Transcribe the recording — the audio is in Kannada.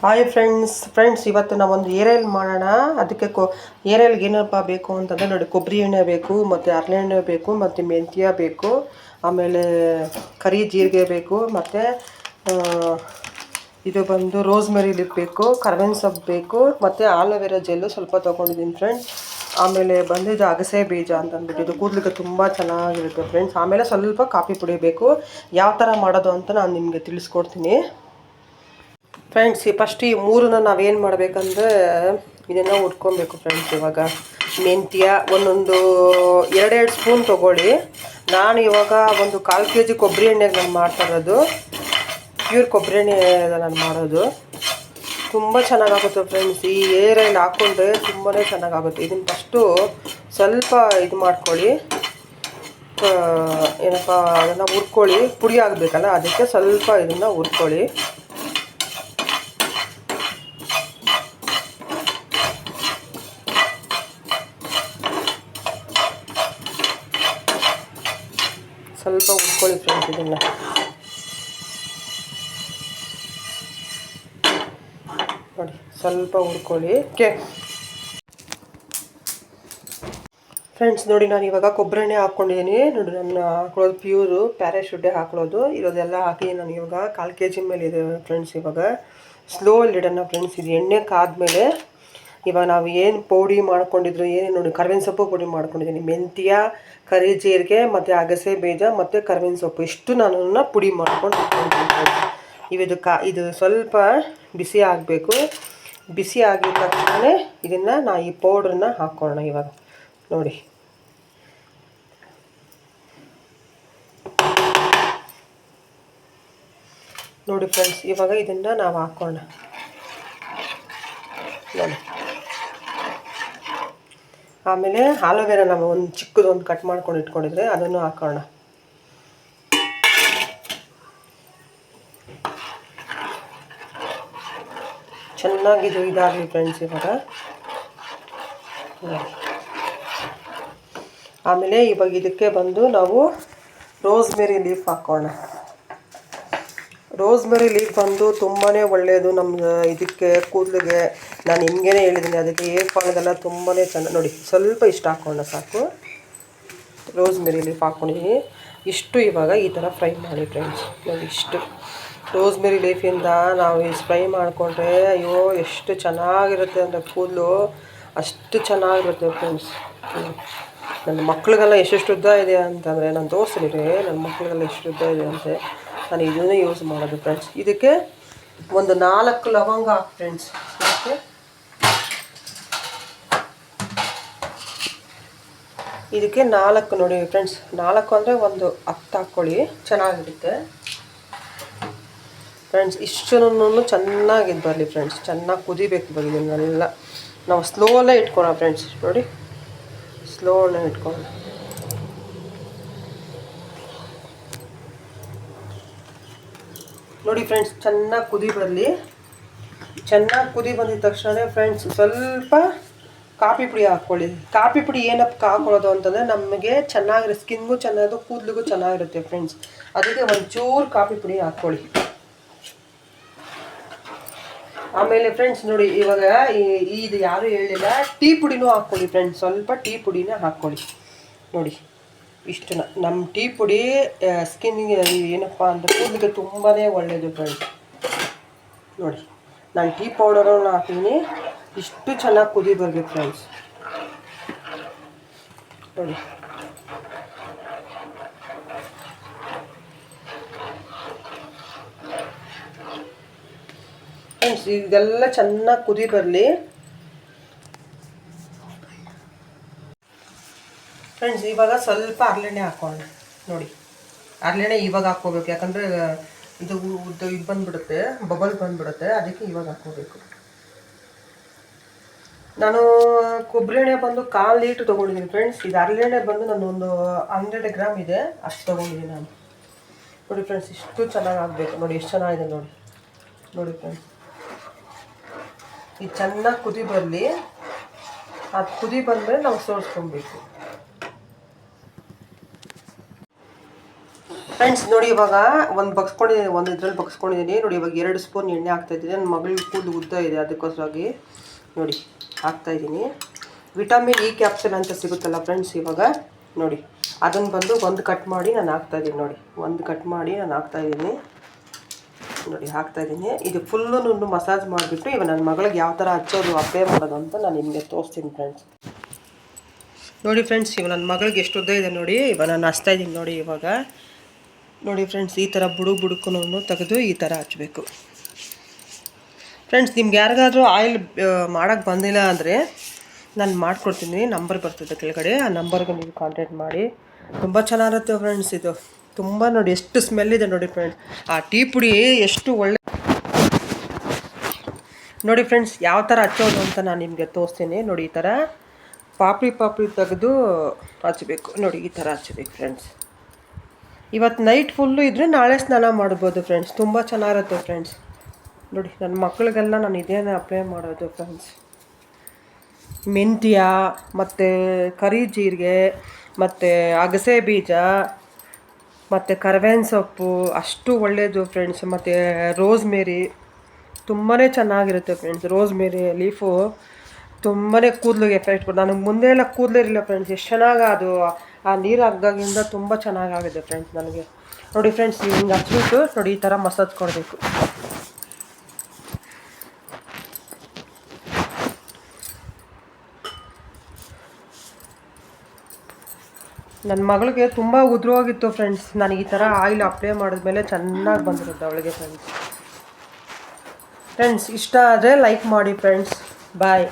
ಹಾಯ್ ಫ್ರೆಂಡ್ಸ್ ಇವತ್ತು ನಾವೊಂದು ಏರ್ ಮಾಡೋಣ. ಅದಕ್ಕೆ ಏರ್ ಆಯಿಲ್ಗೆ ಏನಪ್ಪ ಬೇಕು ಅಂತಂದರೆ ನೋಡಿ, ಕೊಬ್ಬರಿ ಎಣ್ಣೆ ಬೇಕು, ಮತ್ತು ಹರಳೆಣ್ಣೆ ಬೇಕು, ಮತ್ತು ಮೆಂತ್ಯ ಬೇಕು, ಆಮೇಲೆ ಕರಿ ಜೀರಿಗೆ ಬೇಕು, ಮತ್ತು ಇದು ಬಂದು ರೋಸ್ಮೆರಿ ಲೀಫ್ ಬೇಕು, ಕರ್ಬೇವಿನ ಸೊಪ್ಪು ಬೇಕು, ಮತ್ತು ಆಲೋವೆರಾ ಜೆಲ್ಲು ಸ್ವಲ್ಪ ತೊಗೊಂಡಿದ್ದೀನಿ ಫ್ರೆಂಡ್ಸ್. ಆಮೇಲೆ ಬಂದಿದ್ದು ಅಗಸೆ ಬೀಜ ಅಂತಂದ್ಬಿಟ್ಟು ಇದು ಕೂದಲಿಗೆ ತುಂಬ ಚೆನ್ನಾಗಿರುತ್ತೆ ಫ್ರೆಂಡ್ಸ್. ಆಮೇಲೆ ಸ್ವಲ್ಪ ಕಾಫಿ ಪುಡಿ ಬೇಕು. ಯಾವ ಥರ ಮಾಡೋದು ಅಂತ ನಾನು ನಿಮಗೆ ತಿಳಿಸ್ಕೊಡ್ತೀನಿ ಫ್ರೆಂಡ್ಸ್. ಫಸ್ಟ್ ಈ ಮೂರನ್ನ ನಾವೇನು ಮಾಡಬೇಕಂದ್ರೆ ಇದನ್ನು ಉಟ್ಕೊಬೇಕು ಫ್ರೆಂಡ್ಸ್. ಇವಾಗ ಮೆಂತ್ಯ ಒಂದೊಂದು 2 ಸ್ಪೂನ್ ತೊಗೊಳ್ಳಿ. ನಾನು ಇವಾಗ ಒಂದು 1/4 kg ಕೊಬ್ಬರಿ ಎಣ್ಣೆಗೆ ನಾನು ಮಾಡ್ತಾ ಇರೋದು, ಪ್ಯೂರ್ ಕೊಬ್ಬರಿ ಎಣ್ಣೆ ನಾನು ಮಾಡೋದು. ತುಂಬ ಚೆನ್ನಾಗಾಗುತ್ತೆ ಫ್ರೆಂಡ್ಸ್. ಈ ಏರ್ ಆಯಿಲ್ ಹಾಕ್ಕೊಂಡ್ರೆ ತುಂಬಾ ಚೆನ್ನಾಗಾಗುತ್ತೆ. ಇದನ್ನು ಫಸ್ಟು ಸ್ವಲ್ಪ ಇದು ಮಾಡ್ಕೊಳ್ಳಿ, ಏನಪ್ಪ ಅದನ್ನು ಹುರ್ಕೊಳ್ಳಿ. ಪುಡಿ ಆಗಬೇಕಲ್ಲ, ಅದಕ್ಕೆ ಸ್ವಲ್ಪ ಇದನ್ನು ಹುರ್ಕೊಳ್ಳಿ. ಸ್ವಲ್ಪ ಹುರ್ಕೊಳ್ಳಿ ಫ್ರೆಂಡ್ಸ್. ಇದನ್ನು ನೋಡಿ, ಸ್ವಲ್ಪ ಹುರ್ಕೊಳ್ಳಿ. ಫ್ರೆಂಡ್ಸ್ ನೋಡಿ, ನಾನು ಇವಾಗ ಕೊಬ್ಬರಿ ಎಣ್ಣೆ ಹಾಕ್ಕೊಂಡಿದ್ದೀನಿ ನೋಡಿ. ನಾನು ಹಾಕೊಳ್ಳೋದು ಪ್ಯೂರು ಪ್ಯಾರಾಶೂಟೇ ಹಾಕೊಳ್ಳೋದು. ಇರೋದೆಲ್ಲ ಹಾಕಿ ನಾನು ಇವಾಗ 1/4 kg ಮೇಲೆ ಇದೆ ಫ್ರೆಂಡ್ಸ್. ಇವಾಗ ಸ್ಲೋ ಇಡೋಣ ಫ್ರೆಂಡ್ಸ್. ಇದು ಎಣ್ಣೆ ಕಾದ್ಮೇಲೆ ಇವಾಗ ನಾವು ಏನು ಪೌಡಿ ಮಾಡ್ಕೊಂಡಿದ್ರು, ಏನು ನೋಡಿ, ಕರ್ಬೇವಿನ ಸೊಪ್ಪು ಪುಡಿ ಮಾಡ್ಕೊಂಡಿದ್ದೀನಿ, ಮೆಂತ್ಯ, ಕರಿ ಜೀರಿಗೆ, ಮತ್ತು ಅಗಸೆ ಬೀಜ, ಮತ್ತು ಕರ್ಬೇವಿನ ಸೊಪ್ಪು ಇಷ್ಟು ನಾನು ಪುಡಿ ಮಾಡ್ಕೊಂಡು ಇಟ್ಕೊಂಡಿದ್ದೀನಿ. ಇದು ಸ್ವಲ್ಪ ಬಿಸಿ ಆಗಬೇಕು. ಬಿಸಿ ಆಗಿದ ತಕ್ಷಣ ಇದನ್ನು ಈ ಪೌಡ್ರನ್ನ ಹಾಕ್ಕೊಳ್ಳೋಣ ಇವಾಗ ನೋಡಿ. ನೋಡಿ ಫ್ರೆಂಡ್ಸ್, ಇವಾಗ ಇದನ್ನು ನಾವು ಹಾಕೋಣ ನೋಡಿ. ಆಮೇಲೆ ಆಲೋವೆರಾ ನಾವು ಒಂದು ಚಿಕ್ಕದೊಂದು ಕಟ್ ಮಾಡ್ಕೊಂಡು ಇಟ್ಕೊಂಡಿದ್ರೆ ಅದನ್ನು ಹಾಕೋಣ. ಚೆನ್ನಾಗಿದು ಇದಾಗಲಿ ಫ್ರೆಂಡ್ಸ್ ಇವಾಗ. ಆಮೇಲೆ ಇವಾಗ ಇದಕ್ಕೆ ಬಂದು ನಾವು ರೋಸ್ಮೆರಿ ಲೀಫ್ ಹಾಕೋಣ. ರೋಸ್ಮೆರಿ ಲೀಫ್ ಬಂದು ತುಂಬಾ ಒಳ್ಳೆಯದು ನಮ್ಗೆ, ಇದಕ್ಕೆ ಕೂದಲಿಗೆ. ನಾನು ನಿಮಗೇ ಹೇಳಿದ್ದೀನಿ, ಅದಕ್ಕೆ ಏರ್ ಫಾಲ್ಗೆಲ್ಲ ತುಂಬಾ ಚೆನ್ನಾಗಿ. ನೋಡಿ, ಸ್ವಲ್ಪ ಇಷ್ಟು ಹಾಕೋಣ ಸಾಕು. ರೋಸ್ಮೆರಿ ಲೀಫ್ ಹಾಕ್ಕೊಂಡಿದ್ದೀನಿ ಇಷ್ಟು. ಇವಾಗ ಈ ಥರ ಫ್ರೈ ಮಾಡಿ ಫ್ರೆಂಡ್ಸ್. ನೋಡಿ, ಇಷ್ಟು ರೋಸ್ಮೆರಿ ಲೀಫಿಂದ ನಾವು ಇಷ್ಟು ಫ್ರೈ ಮಾಡಿಕೊಂಡ್ರೆ ಅಯ್ಯೋ ಎಷ್ಟು ಚೆನ್ನಾಗಿರುತ್ತೆ ಅಂದರೆ ಕೂದಲು ಅಷ್ಟು ಚೆನ್ನಾಗಿರುತ್ತೆ ಫ್ರೆಂಡ್ಸ್. ನನ್ನ ಮಕ್ಳಿಗೆಲ್ಲ ಎಷ್ಟೆಷ್ಟು ಉದ್ದ ಇದೆ ಅಂತಂದರೆ ನಾನು ತೋರಿಸ್ತೀನಿ. ನನ್ನ ಮಕ್ಳಿಗೆಲ್ಲ ಎಷ್ಟು ಉದ್ದ ಇದೆ ಅಂತೆ. ನಾನು ಇದನ್ನೇ ಯೂಸ್ ಮಾಡೋದು ಫ್ರೆಂಡ್ಸ್. ಇದಕ್ಕೆ ಒಂದು 4 ಲವಂಗ ಹಾಕಿ ಫ್ರೆಂಡ್ಸ್. ಇದಕ್ಕೆ 4 ನೋಡಿ ಫ್ರೆಂಡ್ಸ್, 4 ಅಂದರೆ ಒಂದು 10 ಹಾಕ್ಕೊಳ್ಳಿ, ಚೆನ್ನಾಗಿರುತ್ತೆ ಫ್ರೆಂಡ್ಸ್. ಇಷ್ಟನ್ನು ಚೆನ್ನಾಗಿದ್ದು ಬರಲಿ ಫ್ರೆಂಡ್ಸ್. ಚೆನ್ನಾಗಿ ಕುದಿಬೇಕು ಬರಲಿ. ಇದನ್ನೆಲ್ಲ ನಾವು ಸ್ಲೋಲ್ಲೇ ಇಟ್ಕೊಳ್ಳೋಣ ಫ್ರೆಂಡ್ಸ್. ನೋಡಿ, ಸ್ಲೋನೇ ಇಟ್ಕೊಳ್ಳೋಣ. ನೋಡಿ ಫ್ರೆಂಡ್ಸ್, ಚೆನ್ನಾಗಿ ಕುದಿ ಬರಲಿ. ಚೆನ್ನಾಗಿ ಕುದಿ ಬಂದಿದ ತಕ್ಷಣ ಫ್ರೆಂಡ್ಸ್ ಸ್ವಲ್ಪ ಕಾಫಿ ಪುಡಿ ಹಾಕ್ಕೊಳ್ಳಿ. ಕಾಫಿ ಪುಡಿ ಏನಪ್ಪ ಹಾಕೊಳ್ಳೋದು ಅಂತಂದರೆ ನಮಗೆ ಚೆನ್ನಾಗಿರೋ ಸ್ಕಿನ್ಗೂ ಚೆನ್ನಾಗಿರೋದು, ಕೂದಲಿಗೂ ಚೆನ್ನಾಗಿರುತ್ತೆ ಫ್ರೆಂಡ್ಸ್. ಅದಕ್ಕೆ ಒಂಚೂರು ಕಾಫಿ ಪುಡಿ ಹಾಕ್ಕೊಳ್ಳಿ. ಆಮೇಲೆ ಫ್ರೆಂಡ್ಸ್ ನೋಡಿ, ಇವಾಗ ಇದು ಯಾರೂ ಹೇಳಿಲ್ಲ, ಟೀ ಪುಡಿನೂ ಹಾಕ್ಕೊಳ್ಳಿ ಫ್ರೆಂಡ್ಸ್. ಸ್ವಲ್ಪ ಟೀ ಪುಡಿನ ಹಾಕ್ಕೊಳ್ಳಿ ನೋಡಿ. ಇಷ್ಟು ನಮ್ಮ ಟೀ ಪುಡಿ ಸ್ಕಿನ್ನಿಗೆ ಏನಪ್ಪ ಅಂದರೆ ಕೂದಲಿಗೆ ತುಂಬಾ ಒಳ್ಳೆಯದು ಫ್ರೆಂಡ್ಸ್. ನೋಡಿ, ನಾನು ಟೀ ಪೌಡರನ್ನು ಹಾಕಿದ್ದೀನಿ. ಇಷ್ಟು ಚೆನ್ನಾಗಿ ಕುದಿ ಬರಬೇಕು ಫ್ರೆಂಡ್ಸ್. ನೋಡಿ, ಫ್ರೆಂಡ್ಸ್ ಇದೆಲ್ಲ ಚೆನ್ನಾಗಿ ಕುದಿ ಬರಲಿ ಫ್ರೆಂಡ್ಸ್. ಇವಾಗ ಸ್ವಲ್ಪ ಹರಳೆಣ್ಣೆ ಹಾಕೋಣ ನೋಡಿ. ಹರಳೆಣ್ಣೆ ಇವಾಗ ಹಾಕ್ಕೋಬೇಕು, ಯಾಕಂದರೆ ಇದು ಬಂದುಬಿಡುತ್ತೆ, ಬಬಲ್ ಬಂದುಬಿಡುತ್ತೆ. ಅದಕ್ಕೆ ಇವಾಗ ಹಾಕ್ಕೋಬೇಕು. ನಾನು ಕೊಬ್ಬರಿ ಎಣ್ಣೆ ಬಂದು 1/4 ಲೀಟ್ರ್ ತೊಗೊಂಡಿದ್ದೀನಿ ಫ್ರೆಂಡ್ಸ್. ಇದು ಹರಳೆಣ್ಣೆ ಬಂದು ನಾನು ಒಂದು 100 ಗ್ರಾಮ್ ಇದೆ, ಅಷ್ಟು ತೊಗೊಂಡಿದ್ದೀನಿ ನಾನು. ನೋಡಿ ಫ್ರೆಂಡ್ಸ್, ಇಷ್ಟು ಚೆನ್ನಾಗಿ ಆಗಬೇಕು ನೋಡಿ. ಎಷ್ಟು ಚೆನ್ನಾಗಿದೆ ನೋಡಿ. ನೋಡಿ ಫ್ರೆಂಡ್ಸ್, ಇದು ಚೆನ್ನಾಗಿ ಕುದಿ ಬರಲಿ. ಅದು ಕುದಿ ಬಂದರೆ ನಾವು ಸೋರಿಸ್ಕೊಬೇಕು. ಫ್ರೆಂಡ್ಸ್ ನೋಡಿ ಇವಾಗ ಒಂದು ಇದ್ರಲ್ಲಿ ಬಗ್ಸ್ಕೊಂಡಿದ್ದೀನಿ ನೋಡಿ. ಇವಾಗ 2 ಸ್ಪೂನ್ ಎಣ್ಣೆ ಹಾಕ್ತಾಯಿದ್ದೀನಿ. ನನ್ನ ಮಗಳಿಗೆ ಕೂದಲು ಉದ್ದ ಇದೆ, ಅದಕ್ಕೋಸ್ಕರವಾಗಿ ನೋಡಿ ಹಾಕ್ತಾಯಿದ್ದೀನಿ. ವಿಟಮಿನ್ ಇ ಕ್ಯಾಪ್ಸೂಲ್ ಅಂತ ಸಿಗುತ್ತಲ್ಲ ಫ್ರೆಂಡ್ಸ್, ಇವಾಗ ನೋಡಿ ಅದನ್ನು ಬಂದು ಒಂದು ಕಟ್ ಮಾಡಿ ನಾನು ಹಾಕ್ತಾಯಿದ್ದೀನಿ ನೋಡಿ. ಒಂದು ಕಟ್ ಮಾಡಿ ನಾನು ಹಾಕ್ತಾಯಿದ್ದೀನಿ ನೋಡಿ, ಹಾಕ್ತಾಯಿದ್ದೀನಿ. ಇದು ಫುಲ್ಲು ಮಸಾಜ್ ಮಾಡಿಬಿಟ್ಟು ಇವಾಗ ನನ್ನ ಮಗಳಿಗೆ ಯಾವ ಥರ ಹಚ್ಚೋದು ಅಪ್ಲೈ ಮಾಡೋದು ಅಂತ ನಾನು ನಿಮಗೆ ತೋರಿಸ್ತೀನಿ ಫ್ರೆಂಡ್ಸ್. ನೋಡಿ ಫ್ರೆಂಡ್ಸ್, ಇವಾಗ ನನ್ನ ಮಗಳಿಗೆ ಎಷ್ಟು ಉದ್ದ ಇದೆ ನೋಡಿ. ಇವಾಗ ನಾನು ಹಚ್ತಾಯಿದ್ದೀನಿ ನೋಡಿ. ಇವಾಗ ನೋಡಿ ಫ್ರೆಂಡ್ಸ್, ಈ ಥರ ಬುಡುಕನ್ನು ತೆಗೆದು ಈ ಥರ ಹಚ್ಚಬೇಕು ಫ್ರೆಂಡ್ಸ್. ನಿಮ್ಗೆ ಯಾರಿಗಾದರೂ ಆಯಿಲ್ ಮಾಡೋಕ್ಕೆ ಬಂದಿಲ್ಲ ಅಂದರೆ ನಾನು ಮಾಡಿಕೊಡ್ತೀನಿ, ನಂಬರ್ ಬರ್ತದೆ ಕೆಳಗಡೆ, ಆ ನಂಬರ್ಗೆ ನೀವು ಕಾಂಟ್ಯಾಕ್ಟ್ ಮಾಡಿ. ತುಂಬ ಚೆನ್ನಾಗಿರುತ್ತೆ ಫ್ರೆಂಡ್ಸ್. ಇದು ತುಂಬ ನೋಡಿ ಎಷ್ಟು ಸ್ಮೆಲ್ ಇದೆ ನೋಡಿ ಫ್ರೆಂಡ್ಸ್. ಆ ಟೀ ಪುಡಿ ಎಷ್ಟು ಒಳ್ಳೆ ನೋಡಿ ಫ್ರೆಂಡ್ಸ್, ಯಾವ ಥರ ಹಚ್ಚೋದು ಅಂತ ನಾನು ನಿಮಗೆ ತೋರಿಸ್ತೀನಿ ನೋಡಿ. ಈ ಥರ ಪಾಪಡಿ ತೆಗೆದು ಹಚ್ಚಬೇಕು ನೋಡಿ, ಈ ಥರ ಹಚ್ಚಬೇಕು ಫ್ರೆಂಡ್ಸ್. ಇವತ್ತು ನೈಟ್ ಫುಲ್ಲು ಇದ್ದರೆ ನಾಳೆ ಸ್ನಾನ ಮಾಡ್ಬೋದು ಫ್ರೆಂಡ್ಸ್. ತುಂಬ ಚೆನ್ನಾಗಿರುತ್ತೆ ಫ್ರೆಂಡ್ಸ್. ನೋಡಿ ನನ್ನ ಮಕ್ಕಳಿಗೆಲ್ಲ ನಾನು ಇದೇನೇ ಅಪ್ಲೈ ಮಾಡೋದು ಫ್ರೆಂಡ್ಸ್. ಮೆಂತ್ಯ ಮತ್ತು ಕರಿ ಜೀರಿಗೆ ಮತ್ತು ಅಗಸೆ ಬೀಜ ಮತ್ತು ಕರಿಬೇವಿನ ಸೊಪ್ಪು ಅಷ್ಟು ಒಳ್ಳೆಯದು ಫ್ರೆಂಡ್ಸ್. ಮತ್ತು ರೋಸ್ಮೇರಿ ತುಂಬಾ ಚೆನ್ನಾಗಿರುತ್ತೆ ಫ್ರೆಂಡ್ಸ್. ರೋಸ್ಮೇರಿ ಲೀಫು ತುಂಬಾ ಕೂದಲಿಗೆ ಎಫೆಕ್ಟ್ ಕೊಡು. ನನಗೆ ಮುಂದೆ ಎಲ್ಲ ಕೂದಲಿರಲಿಲ್ಲ ಫ್ರೆಂಡ್ಸ್. ಎಷ್ಟು ಚೆನ್ನಾಗಿ ಅದು ಆ ನೀರು ಹಾಕಿದಾಗಿಂದ ತುಂಬ ಚೆನ್ನಾಗಾಗಿದೆ ಫ್ರೆಂಡ್ಸ್ ನನಗೆ. ನೋಡಿ ಫ್ರೆಂಡ್ಸ್, ನೀವು ಹಿಂಗೆ ಹಚ್ಬಿಟ್ಟು ನೋಡಿ ಈ ಥರ ಮಸಾಜ್ ಕೊಡಬೇಕು. ನನ್ನ ಮಗಳಿಗೆ ತುಂಬ ಉದುರೋಗಿತ್ತು ಫ್ರೆಂಡ್ಸ್. ನನಗೆ ಈ ಥರ ಆಯಿಲ್ ಅಪ್ಲೈ ಮಾಡಿದ್ಮೇಲೆ ಚೆನ್ನಾಗಿ ಬಂದಿರುತ್ತೆ ಅವಳಿಗೆ ಫ್ರೆಂಡ್ಸ್. ಇಷ್ಟ ಆದರೆ ಲೈಕ್ ಮಾಡಿ ಫ್ರೆಂಡ್ಸ್. ಬಾಯ್.